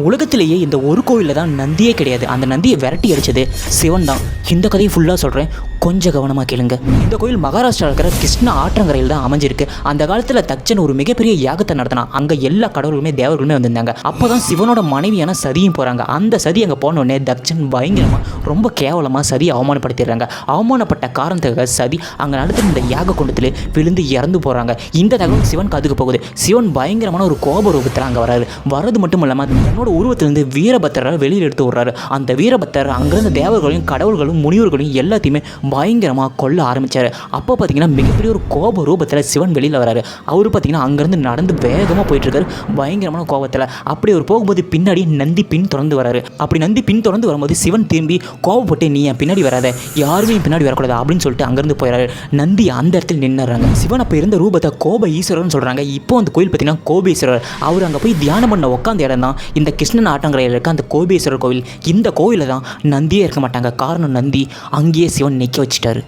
உலகத்திலேயே இந்த ஒரு கோவிலில் தான் நந்தியே கிடையாது. அந்த நந்தியை விரட்டி அடித்தது சிவன் தான். இந்த கதையை ஃபுல்லாக சொல்கிறேன், கொஞ்சம் கவனமாக கேளுங்க. இந்த கோயில் மகாராஷ்டிராவில் இருக்கிற கிருஷ்ணா ஆற்றங்கரையில் தான் அமைஞ்சிருக்கு. அந்த காலத்தில் தச்சன் ஒரு மிகப்பெரிய யாகத்தை நடத்தினான். அங்கே எல்லா கடவுளுமே தேவர்களுமே வந்திருந்தாங்க. அப்போ தான் சிவனோட மனைவியான சதியும் போகிறாங்க. அந்த சதி அங்கே போனோடனே தச்சன் பயங்கரமாக ரொம்ப கேவலமாக சதியை அவமானப்படுத்திடுறாங்க. அவமானப்பட்ட காரணத்துக்காக சதி அங்கே நடத்துகிற இந்த யாக குண்டத்தில் விழுந்து இறந்து போகிறாங்க. இந்த தகவல் சிவன் காதுக்கு போகுது. சிவன் பயங்கரமான ஒரு கோப ரூபத்தில் அங்கே வர்றது மட்டும் இல்லாமல் தன்னோட உருவத்திலிருந்து வீரபத்திரரை வெளியில் எடுத்து விடுறாரு. அந்த வீரபத்திரர் அங்கிருந்த தேவர்களையும் கடவுள்களும் முனிவர்களையும் எல்லாத்தையுமே பயங்கரமாக கொல்ல ஆரம்பித்தார். அப்போ பார்த்தீங்கன்னா மிகப்பெரிய ஒரு கோப ரூபத்தில் சிவன் வெளியில் வராரு. அவர் பார்த்தீங்கன்னா அங்கேருந்து நடந்து வேகமாக போயிட்டுருக்காரு பயங்கரமான கோபத்தில். அப்படி அவர் போகும்போது பின்னாடி நந்தி பின் தொடர்ந்து வராரு. அப்படி நந்தி பின் தொடர்ந்து வரும்போது சிவன் திரும்பி கோபப்பட்டு நீ என் பின்னாடி வராத, யாருமே என் பின்னாடி வரக்கூடாது அப்படின்னு சொல்லிட்டு அங்கேருந்து போயிடறாரு. நந்தி அந்த இடத்துல நின்னுறாங்க. சிவன் அப்போ இருந்த ரூபத்தை கோப ஈஸ்வரர்னு சொல்கிறாங்க. இப்போ அந்த கோயில் பார்த்தீங்கன்னா கோபேஸ்வரர். அவர் அங்கே போய் தியானம் பண்ண உட்காந்த இடம் தான் இந்த கிருஷ்ணன் ஆற்றங்கரையில் இருக்க அந்த கோபேஸ்வரர் கோவில். இந்த கோவிலில் தான் நந்தியே இருக்க மாட்டாங்க. காரணம் நந்தி அங்கேயே சிவன் நிற்க வச்சுட்டாரு.